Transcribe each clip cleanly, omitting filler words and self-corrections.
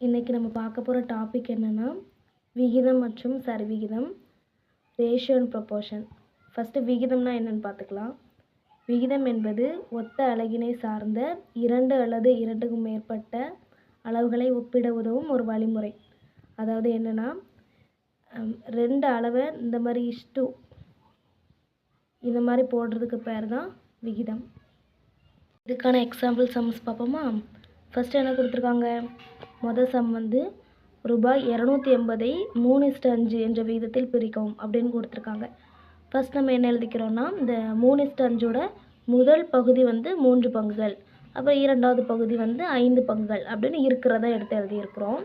இன்றைக்கி நம்ம பார்க்க போகிற டாபிக் என்னென்னா விகிதம் மற்றும் சரிவிகிதம், ரேஷியோ அண்ட் ப்ரொபோர்ஷன். ஃபஸ்ட்டு விகிதம்னா என்னென்னு பார்த்துக்கலாம். விகிதம் என்பது ஒத்த அலகினை சார்ந்த 2 அல்லது 2க்கும் மேற்பட்ட அளவுகளை ஒப்பிட உதவும் ஒரு வழிமுறை. அதாவது என்னென்னா 2 அளவை இந்த மாதிரி இஷ்டு இந்த மாதிரி போடுறதுக்கு பேர் தான் விகிதம். இதுக்கான எக்ஸாம்பிள் சம்ஸ் பார்ப்போமா? ஃபஸ்ட்டு என்ன கொடுத்துருக்காங்க, மொதல் சம் வந்து ரூபாய் 280 3:5 என்ற விகிதத்தில் பிரிக்கவும் அப்படின்னு கொடுத்துருக்காங்க. ஃபஸ்ட் நம்ம என்ன எழுதிக்கிறோன்னா, இந்த 3:5ஓட முதல் பகுதி வந்து 3 பங்குகள், அப்புறம் இரண்டாவது பகுதி வந்து 5 பங்குகள் அப்படின்னு இருக்கிறத எடுத்து எழுதியிருக்கிறோம்.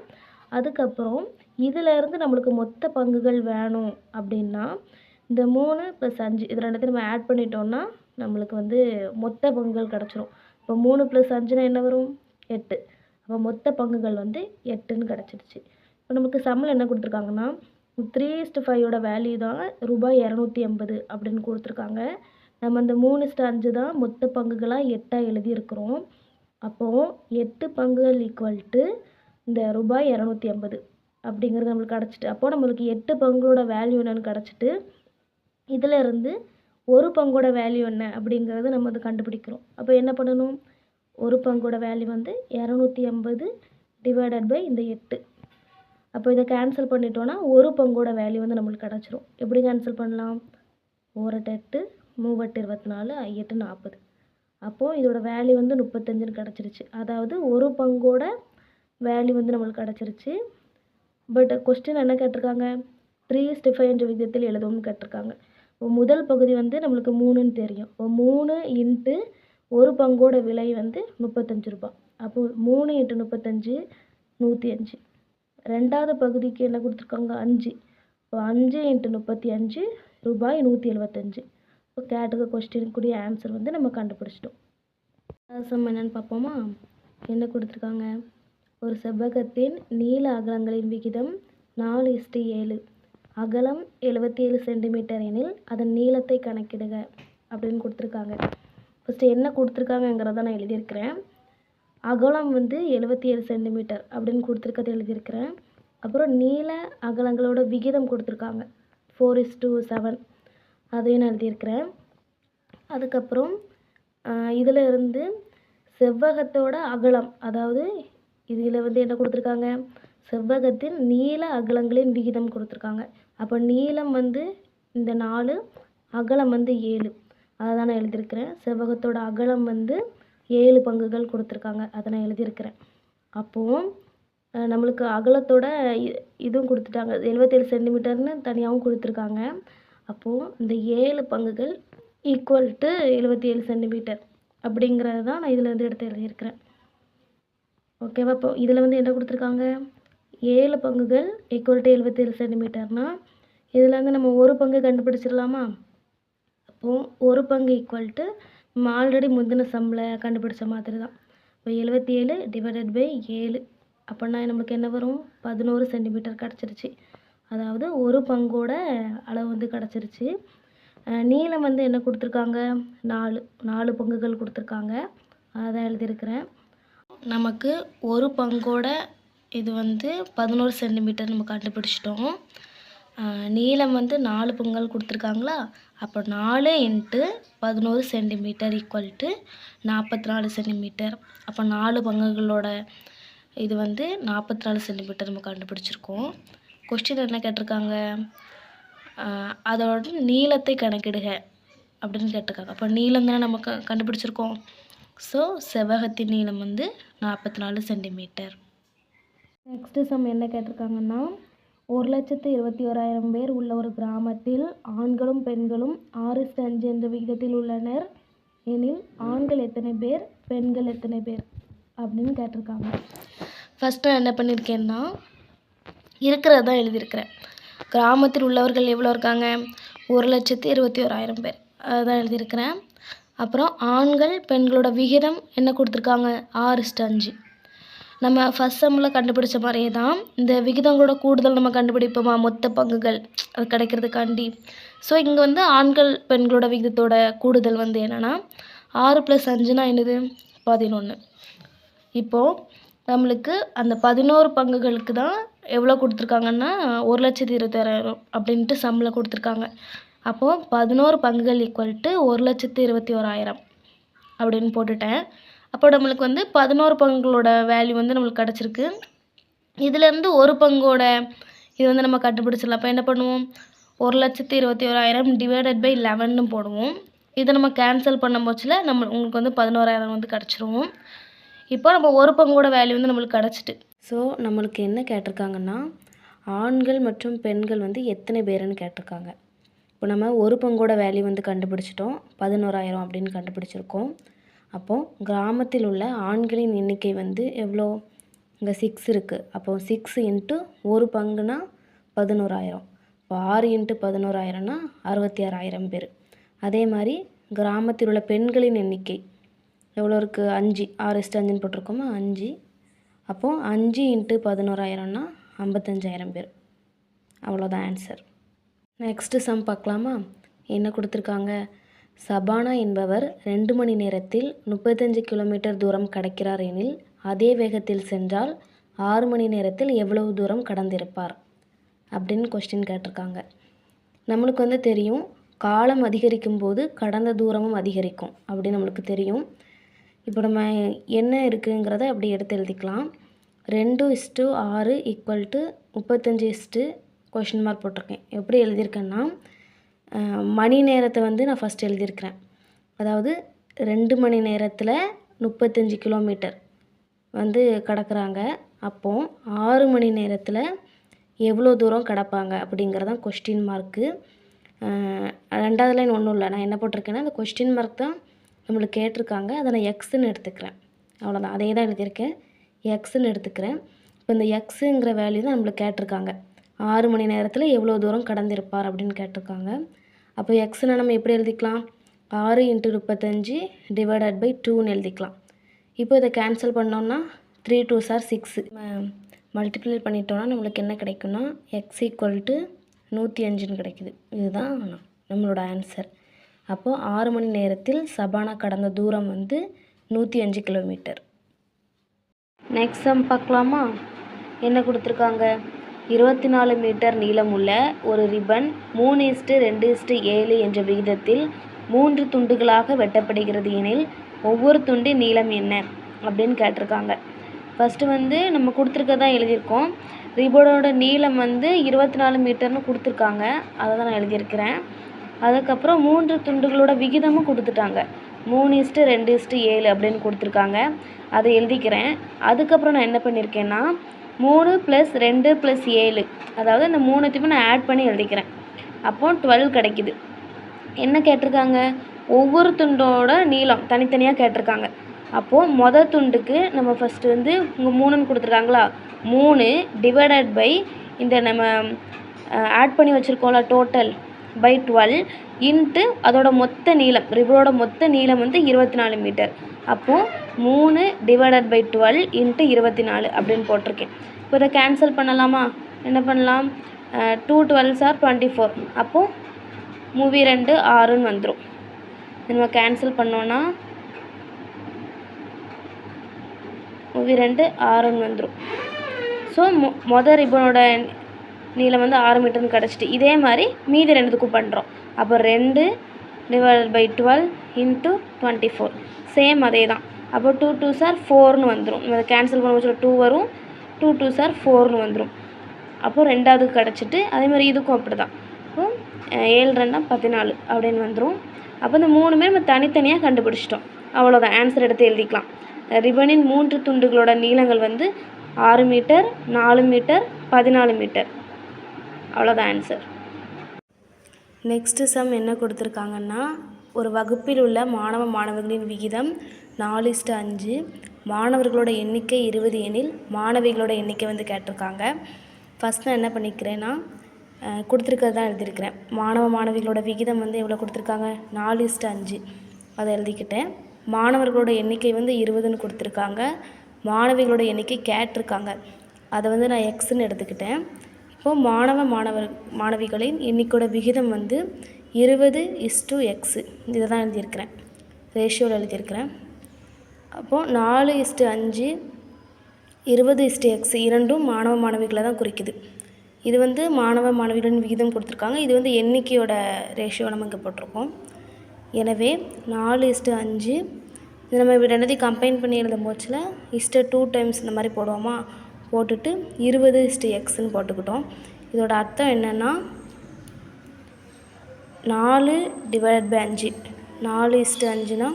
அதுக்கப்புறம் இதிலேருந்து நம்மளுக்கு மொத்த பங்குகள் வேணும் அப்படின்னா இந்த 3 + 5 இது ரெண்டுத்தையும் நம்ம ஆட் பண்ணிட்டோம்னா நம்மளுக்கு வந்து மொத்த பங்குகள் கிடச்சிரும். இப்போ 3 + 5னா என்ன வரும்? 8. அப்போ மொத்த பங்குகள் வந்து 8ன்னு கிடச்சிருச்சு. இப்போ நமக்கு சம்மில் என்ன கொடுத்துருக்காங்கன்னா 3:5ஓட வேல்யூ தான் ரூபாய் 280 அப்படின்னு கொடுத்துருக்காங்க. நம்ம அந்த 3:5 தான் மொத்த பங்குகளாக 8ஆக எழுதியிருக்கிறோம். அப்போது 8 பங்குகள் ஈக்குவல் இந்த ரூபாய் 280 அப்படிங்கிறது நம்மளுக்கு கிடச்சிட்டு, அப்போது நம்மளுக்கு 8 பங்குகளோட வேல்யூ என்னென்னு கிடச்சிட்டு, இதில் இருந்து ஒரு பங்கோட வேல்யூ என்ன அப்படிங்கிறது நம்ம அதை கண்டுபிடிக்கிறோம். அப்போ என்ன பண்ணணும், ஒரு பங்கோட வேல்யூ வந்து 280 / இந்த 8. அப்போ இதை கேன்சல் பண்ணிட்டோன்னா ஒரு பங்கோட வேல்யூ வந்து நம்மளுக்கு கிடச்சிரும். எப்படி கேன்சல் பண்ணலாம்? 1 8 3 24 8 40. அப்போது இதோட வேல்யூ வந்து 35ன்னு கிடச்சிருச்சு. அதாவது ஒரு பங்கோட வேல்யூ வந்து நம்மளுக்கு கிடச்சிருச்சு. பட் கொஸ்டின் என்ன கேட்டிருக்காங்க, 3:5 என்ற விகிதத்தில் எழுதவும்னு கேட்டிருக்காங்க. இப்போ முதல் பகுதி வந்து நம்மளுக்கு 3ன்னு தெரியும். இப்போ 3 இன்ட்டு ஒரு பங்கோட விலை வந்து 35 ரூபாய். அப்போ 3 × 35 105. ரெண்டாவது பகுதிக்கு என்ன கொடுத்துருக்காங்க, 5. இப்போ 5 × 35 ரூபாய் 175. இப்போ கேட்டுக்க கொஸ்டினுக்குரிய ஆன்சர் வந்து நம்ம கண்டுபிடிச்சிட்டோம். சம் என்னென்னு பார்ப்போமா? என்ன கொடுத்துருக்காங்க, ஒரு செவ்வகத்தின் நீள அகலங்களின் விகிதம் 4:7, அகலம் 77 சென்டிமீட்டர் எனில் அதன் நீளத்தை கணக்கிடுக அப்படின்னு கொடுத்துருக்காங்க. ஃபஸ்ட்டு என்ன கொடுத்துருக்காங்கங்கிறத நான் எழுதியிருக்கிறேன். அகலம் வந்து 77 சென்டிமீட்டர் அப்படின்னு கொடுத்துருக்கதை எழுதியிருக்கிறேன். அப்புறம் நீள அகலங்களோட விகிதம் கொடுத்துருக்காங்க 4:7, அதையும் நான் எழுதியிருக்கிறேன். அதுக்கப்புறம் இதில் இருந்து செவ்வகத்தோட அகலம், அதாவது இதில் வந்து என்ன கொடுத்துருக்காங்க, செவ்வகத்தின் நீள அகலங்களின் விகிதம் கொடுத்துருக்காங்க. அப்போ நீளம் வந்து இந்த 4, அகலம் வந்து 7, அதை தான் நான் எழுதியிருக்கிறேன். செவ்வகத்தோட அகலம் வந்து 7 பங்குகள் கொடுத்துருக்காங்க, அதை நான் எழுதியிருக்கிறேன். அப்போது நம்மளுக்கு அகலத்தோட இதுவும் கொடுத்துட்டாங்க, 77 சென்டிமீட்டர்னு தனியாகவும் கொடுத்துருக்காங்க. அப்போது இந்த 7 பங்குகள் ஈக்குவல் 77 சென்டிமீட்டர் அப்படிங்கிறது தான் நான் இதில் வந்து எடுத்து எழுதியிருக்கிறேன். ஓகேவா? இப்போ இதில் வந்து என்ன கொடுத்துருக்காங்க, 7 பங்குகள் ஈக்குவல் 77 சென்டிமீட்டர்னால் இதில் வந்து நம்ம ஒரு பங்கு கண்டுபிடிச்சிடலாமா? அப்போது ஒரு பங்கு ஈக்குவல் நம்ம ஆல்ரெடி முந்தின சம்மில் கண்டுபிடிச்ச மாதிரி தான். இப்போ 77 / 7 அப்படின்னா நம்மளுக்கு என்ன வரும், 11 சென்டிமீட்டர் கிடச்சிருச்சு. அதாவது ஒரு பங்கோட அளவு வந்து கிடச்சிருச்சு. நீளம் வந்து என்ன கொடுத்துருக்காங்க, 4 பங்குகள் கொடுத்துருக்காங்க, அதான் எழுதியிருக்கிறேன். நமக்கு ஒரு பங்கோட இது வந்து 11 சென்டிமீட்டர் நம்ம கண்டுபிடிச்சிட்டோம். நீளம் வந்து 4 பங்குகள் கொடுத்துருக்காங்களா, அப்போ 4 × 11 சென்டிமீட்டர் ஈக்குவல் 44 சென்டிமீட்டர். அப்போ 4 பங்குகளோட இது வந்து 44 சென்டிமீட்டர் நம்ம கண்டுபிடிச்சிருக்கோம். கொஸ்டின் என்ன கேட்டிருக்காங்க, அதோட நீளத்தை கணக்கிடுக அப்படின்னு கேட்டிருக்காங்க. அப்போ நீளம் தானே நம்ம கண்டுபிடிச்சிருக்கோம். ஸோ செவ்வகத்தின் நீளம் வந்து 44 சென்டிமீட்டர். நெக்ஸ்ட்டு சம் என்ன கேட்டிருக்காங்கன்னா, 1,21,000 பேர் உள்ள ஒரு கிராமத்தில் ஆண்களும் பெண்களும் 6:5 என்ற விகிதத்தில் உள்ளனர் எனில் ஆண்கள் எத்தனை பேர், பெண்கள் எத்தனை பேர் அப்படின்னு கேட்டிருக்காங்க. ஃபஸ்ட்டு நான் என்ன பண்ணியிருக்கேன்னா இருக்கிறத தான் எழுதியிருக்கிறேன். கிராமத்தில் உள்ளவர்கள் எவ்வளோ இருக்காங்க, 1,21,000 பேர், அதுதான் எழுதியிருக்கிறேன். அப்புறம் ஆண்கள் பெண்களோட விகிதம் என்ன கொடுத்துருக்காங்க, 6:5. நம்ம ஃபஸ்ட் சம்மில் கண்டுபிடிச்ச மாதிரியே தான் இந்த விகிதங்களோட கூடுதல் நம்ம கண்டுபிடிப்போமா, மொத்த பங்குகள் அது கிடைக்கிறதுக்காண்டி. ஸோ இங்கே வந்து ஆண்கள் பெண்களோட விகிதத்தோட கூடுதல் வந்து என்னென்னா 6 + 5னா என்னது, 11. இப்போது நம்மளுக்கு அந்த 11 பங்குகளுக்கு தான் எவ்வளோ கொடுத்துருக்காங்கன்னா 1,26,000 அப்படின்ட்டு சம்மில் கொடுத்துருக்காங்க. அப்போது 11 பங்குகள் ஈக்குவல் டு 1,21,000 அப்படின்னு போட்டுட்டேன். அப்போ நம்மளுக்கு வந்து 11 பங்குகளோட வேல்யூ வந்து நம்மளுக்கு கிடச்சிருக்கு. இதுலேருந்து ஒரு பங்கோட இது வந்து நம்ம கண்டுபிடிச்சிடலாம். அப்போ என்ன பண்ணுவோம், 1,21,000 டிவைடட் பை 11ன்னு போடுவோம். இதை நம்ம கேன்சல் பண்ணும் போச்சில் உங்களுக்கு வந்து 11,000 வந்து கிடச்சிரும். இப்போ நம்ம ஒரு பங்கோட வேல்யூ வந்து நம்மளுக்கு கிடச்சிட்டு. ஸோ நம்மளுக்கு என்ன கேட்டிருக்காங்கன்னா, ஆண்கள் மற்றும் பெண்கள் வந்து எத்தனை பேருன்னு கேட்டிருக்காங்க. இப்போ நம்ம ஒரு பங்கோட வேல்யூ வந்து கண்டுபிடிச்சிட்டோம், 11,000 அப்படின்னு கண்டுபிடிச்சிருக்கோம். அப்போது கிராமத்தில் உள்ள ஆண்களின் எண்ணிக்கை வந்து எவ்வளோ, இங்கே 6 இருக்குது. அப்போது 6 இன்ட்டு ஒரு பங்குனா 11,000. இப்போ 6 இன்ட்டு 11,000னா 66,000 பேர். அதே மாதிரி கிராமத்தில் உள்ள பெண்களின் எண்ணிக்கை எவ்வளோ இருக்குது, 5, 6:5ன்னு போட்டிருக்கோமா, 5. அப்போது 5 இன்ட்டு 11,000னா 55,000 பேர். அவ்வளோதான் ஆன்சர். நெக்ஸ்ட்டு சம் பார்க்கலாமா. என்ன கொடுத்துருக்காங்க, சபானா என்பவர் 2 மணி நேரத்தில் 35 கிலோமீட்டர் தூரம் கடக்கிறார் எனில் அதே வேகத்தில் சென்றால் 6 மணி நேரத்தில் எவ்வளவு தூரம் கடந்திருப்பார் அப்படின்னு கொஸ்டின் கேட்டிருக்காங்க. நம்மளுக்கு வந்து தெரியும், காலம் அதிகரிக்கும் போது கடந்த தூரமும் அதிகரிக்கும் அப்படின்னு நம்மளுக்கு தெரியும். இப்போ நம்ம என்ன இருக்குங்கிறத அப்படி எடுத்து எழுதிக்கலாம். 2:6 ஈக்குவல் டு 35 கொஷின் மார்க் போட்டிருக்கேன். எப்படி எழுதியிருக்கேன்னா, மணி நேரத்தை வந்து நான் ஃபஸ்ட் எழுதியிருக்கிறேன். அதாவது 2 மணி நேரத்தில் 35 கிலோமீட்டர் வந்து கடக்கிறாங்க. அப்போது 6 மணி நேரத்தில் எவ்வளோ தூரம் கடப்பாங்க அப்படிங்கிறதான் கொஸ்டின் மார்க்கு. ரெண்டாவது லைன் ஒன்றும் இல்லை, நான் என்ன போட்டிருக்கேன்னா அந்த கொஸ்டின் மார்க் தான் நம்மளுக்கு கேட்டிருக்காங்க, அதை நான் எக்ஸுன்னு எடுத்துக்கிறேன். அவ்வளோதான், அதே தான் எழுதியிருக்கேன், எக்ஸுன்னு எடுத்துக்கிறேன். இப்போ இந்த எக்ஸுங்கிற வேல்யூ தான் நம்மளுக்கு கேட்டிருக்காங்க. 6 மணி நேரத்தில் எவ்வளோ தூரம் கடந்திருப்பார் அப்படின்னு கேட்டிருக்காங்க. அப்போ எக்ஸ்னா நம்ம எப்படி எழுதிக்கலாம், 6 இன்ட்டு 35 டிவைடட் பை 2ன்னு எழுதிக்கலாம். இப்போ இதை கேன்சல் பண்ணோம்னா 3 2s are 6 மல்டிப்ளை பண்ணிட்டோன்னா நம்மளுக்கு என்ன கிடைக்குன்னா எக்ஸ் ஈக்குவல் டு 105ன்னு கிடைக்குது. இதுதான் நம்மளோட ஆன்சர். அப்போது 6 மணி நேரத்தில் சபானா கடந்த தூரம் வந்து 105 கிலோமீட்டர். நெக்ஸ்ட் சம் பார்க்கலாமா. என்ன கொடுத்துருக்காங்க, 24 மீட்டர் நீளமுள்ள ஒரு ரிப்பன் 3:2:7 என்ற விகிதத்தில் 3 துண்டுகளாக வெட்டப்படுகிறது எனில் ஒவ்வொரு துண்டின் நீளம் என்ன அப்படின்னு கேட்டிருக்காங்க. ஃபஸ்ட்டு வந்து நம்ம கொடுத்துருக்கதான் எழுதியிருக்கோம். ரிப்பனோட நீளம் வந்து 24 மீட்டர்னு கொடுத்துருக்காங்க, அதை தான் நான் எழுதியிருக்கிறேன். அதுக்கப்புறம் 3 துண்டுகளோட விகிதமும் கொடுத்துட்டாங்க, 3:2:7 அப்படின்னு கொடுத்துருக்காங்க, அதை எழுதிக்கிறேன். அதுக்கப்புறம் நான் என்ன பண்ணியிருக்கேன்னா 3 + 2 + 7, அதாவது இந்த 3த்தையுமே நான் ஆட் பண்ணி எழுதிக்கிறேன். அப்போது 12 கிடைக்குது. என்ன கேட்டிருக்காங்க, ஒவ்வொரு துண்டோட நீளம் தனித்தனியாக கேட்டிருக்காங்க. அப்போது மொதல் துண்டுக்கு நம்ம ஃபஸ்ட்டு வந்து இங்கே 3ன்னு கொடுத்துருக்காங்களா, 3 டிவைடட் பை இந்த நம்ம ஆட் பண்ணி வச்சுருக்கோம்ல டோட்டல் பை 12 இன்ட்டு அதோட மொத்த நீளம், ரிப்பனோட மொத்த நீளம் வந்து 24 மீட்டர். அப்போது 3 டிவைடட் பை 12 இன்ட்டு 24 அப்படின்னு போட்டிருக்கேன். இப்போ இதை கேன்சல் பண்ணலாமா, என்ன பண்ணலாம், 2 12s are 24. அப்போது 2 6ன்னு வந்துடும். நம்ம கேன்சல் பண்ணோன்னா 2 6ன்னு வந்துடும். ஸோ மொதல் ரிப்பனோட நீளம் வந்து 6 மீட்டர்னு கிடச்சிட்டு, இதே மாதிரி மீதி ரெண்டுத்துக்கும் பண்ணுறோம். அப்போ 2 டிவைடட் பை 12 இன்ட்டு 24 சேம் அதே தான். அப்போ 2 2s are 4ன்னு வந்துடும். நம்ம அதை கேன்சல் பண்ண வச்சுல 2 வரும், 2 2s are 4ன்னு வந்துடும். அப்போது ரெண்டாவதுக்கு கிடச்சிட்டு அதே மாதிரி இதுக்கும் அப்படி தான். அப்போ 7 2 14 அப்படின்னு வந்துடும். அப்போ இந்த 3மே நம்ம தனித்தனியாக கண்டுபிடிச்சிட்டோம். அவ்வளோதான், ஆன்சர் எடுத்து எழுதிக்கலாம். ரிப்பனின் 3 துண்டுகளோட நீளங்கள் வந்து 6 மீட்டர், 4 மீட்டர், 14 மீட்டர். அவ்வளோதான் ஆன்சர். நெக்ஸ்ட்டு சம் என்ன கொடுத்துருக்காங்கன்னா, ஒரு வகுப்பில் உள்ள மாணவர்களின் விகிதம் 4:5, மாணவர்களோட எண்ணிக்கை 20 எனில் மாணவிகளோட எண்ணிக்கை வந்து கேட்டிருக்காங்க. ஃபஸ்ட் நான் என்ன பண்ணிக்கிறேன்னா கொடுத்துருக்கிறது தான் எழுதியிருக்கிறேன். மாணவிகளோட விகிதம் வந்து எவ்வளோ கொடுத்துருக்காங்க, 4:5, அதை எழுதிக்கிட்டேன். மாணவர்களோட எண்ணிக்கை வந்து 20ன்னு கொடுத்துருக்காங்க, மாணவிகளோட எண்ணிக்கை கேட்டிருக்காங்க, அதை வந்து நான் எக்ஸ்ன்னு எடுத்துக்கிட்டேன். இப்போது மாணவிகளின் எண்ணிக்கையோட விகிதம் வந்து 20:x, இதை தான் எழுதியிருக்கிறேன், ரேஷியோவில் எழுதியிருக்கிறேன். அப்போது 4:5 20:x இரண்டும் மாணவ மாணவிகளை தான் குறிக்குது. இது வந்து மாணவ மாணவிகளின் விகிதம் கொடுத்துருக்காங்க. இது வந்து எண்ணிக்கையோட ரேஷியோ நம்ம இங்கே போட்டிருக்கோம். எனவே 4:5 இது நம்ம ரெண்டுத்தையும் கம்பைன் பண்ணி எழுதும் போச்சில் 2 டைம்ஸ் இந்த மாதிரி போடுவோமா, போட்டுட்டு 20:xன்னு போட்டுக்கிட்டோம். இதோட அர்த்தம் என்னென்னா 4/5 4:5னா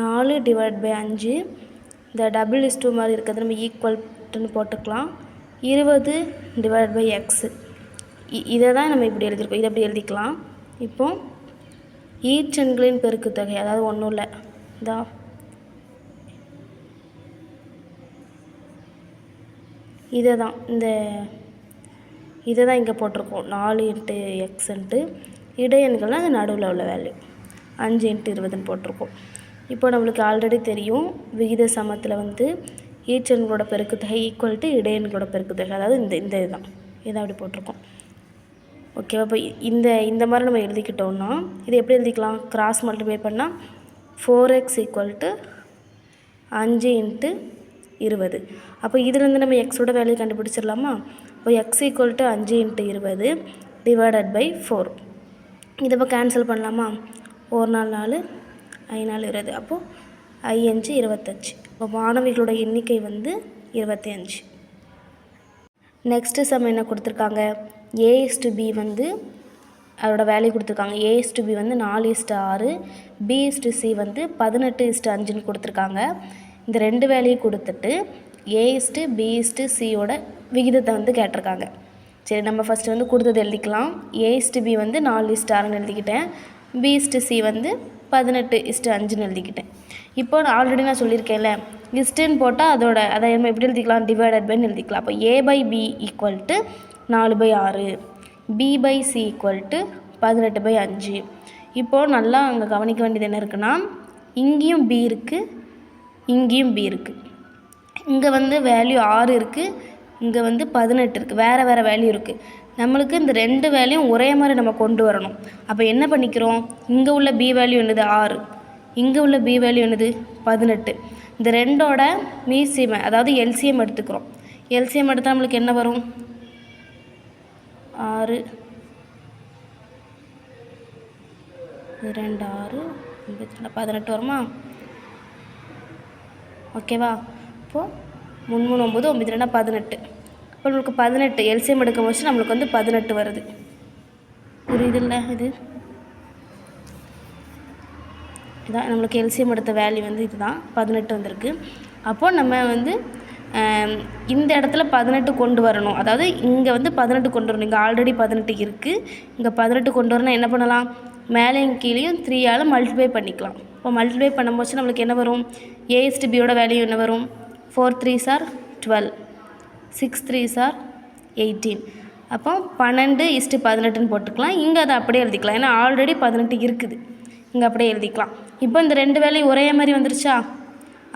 4/5 இந்த டபுள் மாதிரி இருக்கிறது நம்ம ஈக்குவல்ட்டுன்னு போட்டுக்கலாம். 20/x இதை தான் நம்ம இப்படி எழுதியிருக்கோம். இதை இப்படி எழுதிக்கலாம். இப்போ ஈச்செண்களின் பெருக்குத்தொகை, அதாவது ஒன்றும் இல்லை, இதை தான் இங்கே போட்டிருக்கோம். 4x இடையெண்கள்னால் அது நடுவில் உள்ள வேல்யூ 5x20ன்னு போட்டிருக்கோம். இப்போ நம்மளுக்கு ஆல்ரெடி தெரியும் விகித சமத்தில் வந்து ஈச்செண்களோட பெருக்குத்தொகை ஈக்குவல்ட்டு இடையெண்களோட பெருக்குத்தொகை, அதாவது இந்த இதுதான் இதை அப்படி போட்டிருக்கோம். ஓகேவா? இப்போ இந்த மாதிரி நம்ம எழுதிக்கிட்டோம்னா இதை எப்படி எழுதிக்கலாம்? கிராஸ் மல்டிப்ளை பண்ணால் 4x = 5x20. அப்போ இதுலேருந்து நம்ம எக்ஸோட வேல்யூ கண்டுபிடிச்சிடலாமா? இப்போ x = 5x20 / 4. இதை இப்போ கேன்சல் பண்ணலாமா? 1 4 4 5 4 20. அப்போது 5 25. இப்போ மாணவிகளோட எண்ணிக்கை வந்து 25. நெக்ஸ்ட்டு சம் என்ன கொடுத்துருக்காங்க? a/b வந்து அதோட வேல்யூ கொடுத்துருக்காங்க. a/b வந்து 4:6, b/c வந்து 18:5ன்னு கொடுத்துருக்காங்க. இந்த ரெண்டு வேல்யூ கொடுத்துட்டு a/b/cயோட விகிதத்தை வந்து கேட்டிருக்காங்க. சரி, நம்ம ஃபஸ்ட்டு வந்து கொடுத்தது எழுதிக்கலாம். a/b வந்து 4:6ன்னு எழுதிக்கிட்டேன். b/c வந்து 18:5ன்னு எழுதிக்கிட்டேன். இப்போ ஆல்ரெடி நான் சொல்லியிருக்கேன்ல, லிஸ்ட்டுன்னு போட்டால் அதை நம்ம எப்படி எழுதிக்கலாம்? டிவைடட் பைன்னு எழுதிக்கலாம். அப்போ a/b = 4/6, b/c = 18/5. இப்போது நல்லா அங்கே கவனிக்க வேண்டியது என்ன இருக்குன்னா, இங்கேயும் b இருக்குது, இங்கேயும் b இருக்குது. இங்கே வந்து வேல்யூ 6 இருக்குது, இங்கே வந்து 18 இருக்குது. வேறு வேறு வேல்யூ இருக்குது. நம்மளுக்கு இந்த ரெண்டு வேல்யூயும் ஒரே மாதிரி நம்ம கொண்டு வரணும். அப்போ என்ன பண்ணிக்கிறோம்? இங்கே உள்ள b வேல்யூ என்னது? 6. இங்கே உள்ள b வேல்யூ என்னது? 18. இந்த ரெண்டோட மீசியம், அதாவது எல்சிஎம் எடுத்துக்கிறோம். எல்சிஎம் எடுத்தால் நம்மளுக்கு என்ன வரும்? 6 2 6 18 வருமா? ஓகேவா? இப்போது 3 3 9 9 2 18. இப்போ நம்மளுக்கு 18 எல்சிஎம் எடுக்கும் போது நம்மளுக்கு வந்து 18 வருது. புரியுதுல்ல? இதான் நம்மளுக்கு எல்சிஎம் எடுத்த வேல்யூ வந்து இதுதான் 18 வந்திருக்கு. அப்போது நம்ம வந்து இந்த இடத்துல 18 கொண்டு வரணும். அதாவது இங்கே வந்து 18 கொண்டு வரணும். இங்கே ஆல்ரெடி 18 இருக்குது. இங்கே 18 கொண்டு வரணும். என்ன பண்ணலாம்? மேலேயும் கீழேயும் 3ஆல் மல்டிப்ளை பண்ணிக்கலாம். இப்போ மல்டிப்ளை பண்ணும்போது நம்மளுக்கு என்ன வரும்? a/bயோட வேல்யூ என்ன வரும்? 4 3s are 12, 6 3s are 18. அப்போ 12:18ன்னு போட்டுக்கலாம். இங்கே அதை அப்படியே எழுதிக்கலாம். ஏன்னா ஆல்ரெடி 18 இருக்குது. இங்கே அப்படியே எழுதிக்கலாம். இப்போ இந்த ரெண்டு வேல்யூ ஒரே மாதிரி வந்துருச்சா?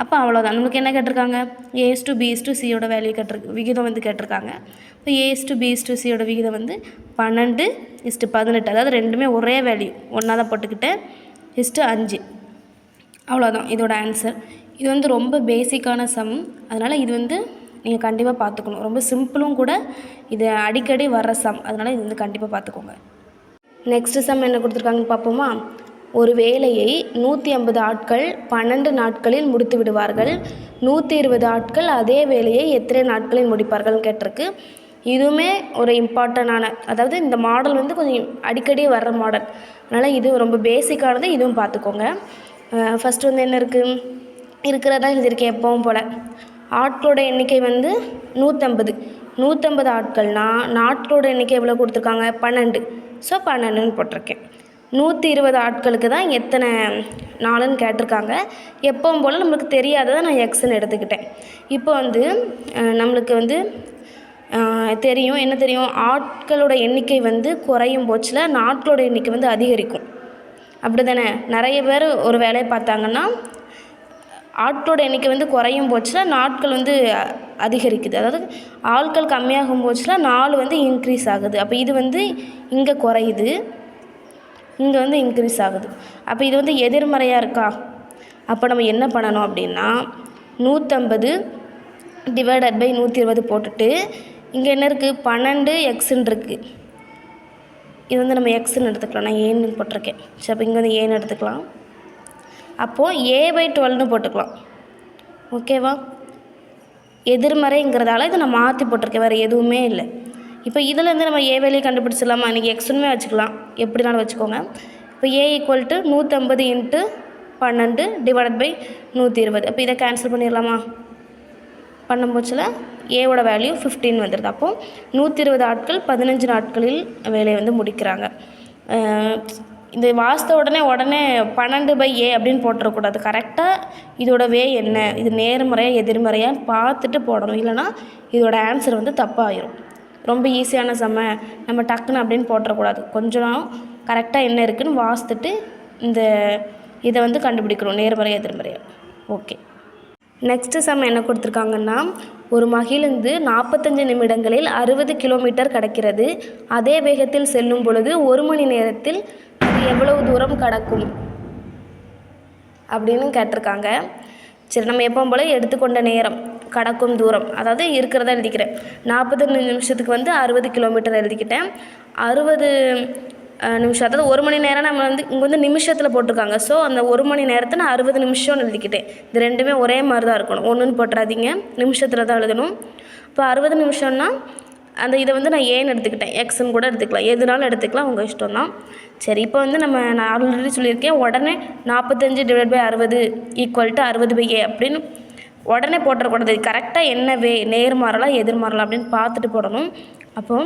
அப்போ அவ்வளோதான். நம்மளுக்கு என்ன கேட்டிருக்காங்க? a/b/cயோட வேல்யூ விகிதம் வந்து கேட்டிருக்காங்க. இப்போ a/b/cயோட விகிதம் வந்து 12:18. அதாவது ரெண்டுமே ஒரே வேல்யூ ஒன்றா தான் போட்டுக்கிட்டேன். 5. அவ்வளோதான் இதோட ஆன்சர். இது வந்து ரொம்ப பேசிக்கான சம். அதனால் இது வந்து நீங்கள் கண்டிப்பாக பார்த்துக்கணும். ரொம்ப சிம்பிளும் கூட, இது அடிக்கடி வர்ற சம். அதனால் இது வந்து கண்டிப்பாக பார்த்துக்கோங்க. நெக்ஸ்ட்டு சம் என்ன கொடுத்துருக்காங்கன்னு பார்ப்போமா? ஒரு வேலையை 150 ஆட்கள் 12 நாட்களில் முடித்து விடுவார்கள். 120 ஆட்கள் அதே வேலையை எத்தனை நாட்களில் முடிப்பார்கள்னு கேட்டிருக்கு. இதுவுமே ஒரு இம்பார்ட்டண்டான, அதாவது இந்த மாடல் வந்து கொஞ்சம் அடிக்கடி வர்ற மாடல். அதனால் இது ரொம்ப பேசிக்கானது. இதுவும் பார்த்துக்கோங்க. ஃபஸ்ட்டு வந்து என்ன இருக்குது? இருக்கிறதா எழுதியிருக்கேன் எப்பவும் போல். ஆட்களோட எண்ணிக்கை வந்து 150 ஆட்கள்னால் நாட்களோட எண்ணிக்கை எவ்வளோ கொடுத்துருக்காங்க? 12. ஸோ 12ன்னு போட்டிருக்கேன். 120 ஆட்களுக்கு தான் எத்தனை நாளுன்னு கேட்டிருக்காங்க. எப்பவும் போல் நம்மளுக்கு தெரியாததை நான் எக்ஸ்ன்னு எடுத்துக்கிட்டேன். இப்போ வந்து நம்மளுக்கு வந்து தெரியும், என்ன தெரியும்? ஆட்களோட எண்ணிக்கை வந்து குறையும் போச்சில் நாட்களோட எண்ணிக்கை வந்து அதிகரிக்கும். அப்படி தானே? நிறைய பேர் ஒரு வேலையை பார்த்தாங்கன்னா ஆட்களோட எண்ணிக்கை வந்து குறையும் போச்சில் நாட்கள் வந்து அதிகரிக்குது. அதாவது ஆட்கள் கம்மியாகும் போச்சில் நாள் வந்து இன்க்ரீஸ் ஆகுது. அப்போ இது வந்து இங்கே குறையுது, இங்கே வந்து இன்க்ரீஸ் ஆகுது. அப்போ இது வந்து எதிர்மறையாக இருக்கா? அப்போ நம்ம என்ன பண்ணணும் அப்படின்னா 150 டிவைடட் பை 120 போட்டுட்டு இங்கே என்ன இருக்குது 12 எக்ஸ்ன்னு இருக்குது. இது வந்து நம்ம எக்ஸ்ன்னு எடுத்துக்கலாம். நான் ஏன்னு போட்டிருக்கேன். சரி, அப்போ இங்கே வந்து ஏன்னு எடுத்துக்கலாம். அப்போது a/12ன்னு போட்டுக்கலாம். ஓகேவா? எதிர்மறைங்கிறதால இதை நான் மாற்றி போட்டிருக்கேன், வேறு எதுவுமே இல்லை. இப்போ இதிலேருந்து நம்ம a வேல்யூ கண்டுபிடிச்சிடலாமா? இன்றைக்கி எக்ஸ்னுமே வச்சுக்கலாம், எப்படினாலும் வச்சுக்கோங்க. இப்போ a = 150 × 12 டிவைடட் பை 120. அப்போ இதை கேன்சல் பண்ணிடலாமா? பண்ணும்போச்சில் ஏவோட வேல்யூ 15 வந்துடுது. அப்போது 120 ஆட்கள் 15 நாட்களில் வேலையை வந்து முடிக்கிறாங்க. இந்த வாஸ்த உடனே 12/a அப்படின்னு போட்டுறக்கூடாது. கரெக்டாக இதோட வே என்ன, இது நேர்மறையாக எதிர்மறையான்னு பார்த்துட்டு போடணும். இல்லைனா இதோட ஆன்சர் வந்து தப்பாகிடும். ரொம்ப ஈஸியான நம்ம டக்குன்னு அப்படின்னு போட்டுறக்கூடாது. கொஞ்சம் கரெக்டாக என்ன இருக்குதுன்னு வாசித்துட்டு இதை வந்து கண்டுபிடிக்கணும், நேர்மறை எதிர்மறையாக. ஓகே, நெக்ஸ்ட்டு என்ன கொடுத்துருக்காங்கன்னா, ஒரு மகிழுந்து 45 நிமிடங்களில் 60 கிலோமீட்டர் கடக்கிறது. அதே வேகத்தில் செல்லும் பொழுது 1 மணி நேரத்தில் அது எவ்வளவு தூரம் கடக்கும் அப்படின்னு கேட்டிருக்காங்க. சரி, நம்ம எப்பவும் போல் எடுத்துக்கொண்ட நேரம், கடக்கும் தூரம், அதாவது இருக்கிறத எழுதிக்கிறேன். 40 நிமிஷத்துக்கு வந்து 60 கிலோமீட்டர் எழுதிக்கிட்டேன். 60 நிமிஷம், அதாவது 1 மணி நேரம் நம்ம வந்து இங்கே வந்து நிமிஷத்தில் போட்டிருக்காங்க. ஸோ அந்த 1 மணி நேரத்தை நான் 60 நிமிஷம்னு எழுதிக்கிட்டேன். இது ரெண்டுமே ஒரே மாதிரி தான் இருக்கணும், ஒன்றுன்னு போட்டுறாதீங்க, நிமிஷத்தில் தான் எழுதணும். இப்போ 60 நிமிஷம்னா அந்த இதை வந்து நான் ஏன்னு எடுத்துக்கிட்டேன், எக்ஸ்ன்னு கூட எடுத்துக்கலாம், எதுனாலும் எடுத்துக்கலாம், உங்கள் இஷ்டம் தான். சரி, இப்போ வந்து நான் ஆல்ரெடி சொல்லியிருக்கேன், உடனே 45 / 60 = 60/a அப்படின்னு உடனே போட்டுறக்கூடாது. கரெக்டாக என்ன வே, நேர்மாறலாம் எதிர்மாறலாம் அப்படின்னு பார்த்துட்டு போடணும். அப்போ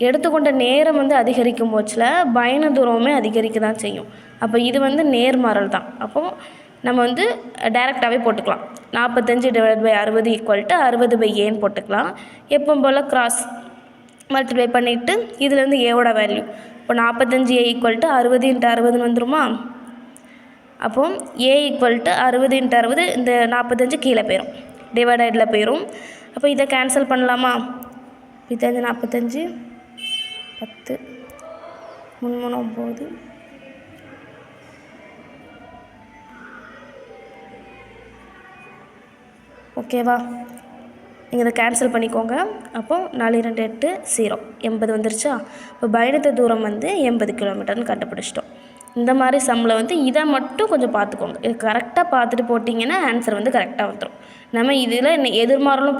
எடுத்துக்கொண்ட நேரம் வந்து அதிகரிக்கும் போச்சில் பயண தூரமே அதிகரிக்க தான் செய்யும். அப்போ இது வந்து நேர்மாறல் தான். அப்போது நம்ம வந்து டைரெக்டாகவே போட்டுக்கலாம். 45 / 60 = 60/aன்னு போட்டுக்கலாம். எப்போ போல் கிராஸ் மல்டிப்ளை பண்ணிவிட்டு இதுலேருந்து ஏவோட வேல்யூ, இப்போ 45a = 60 × 60ன்னு வந்துருமா? அப்போது a = 60 × 60, இந்த 45 கீழே போயிடும், டிவைடடில் போயிடும். அப்போ இதை கேன்சல் பண்ணலாமா? இது 45 10 3 9. ஓகேவா? நீங்கள் இதை கேன்சல் பண்ணிக்கோங்க. அப்போது 4 2 8 0 80 வந்துருச்சா? இப்போ பயணித்த தூரம் வந்து 80 கிலோமீட்டர்னு கண்டுபிடிச்சிட்டோம். இந்த மாதிரி சம்மில் வந்து இதை மட்டும் கொஞ்சம் பார்த்துக்கோங்க. இது கரெக்டாக பார்த்துட்டு போட்டிங்கன்னா ஆன்சர் வந்து கரெக்டாக வந்துடும். நம்ம இதில் எதிர்மாறலும்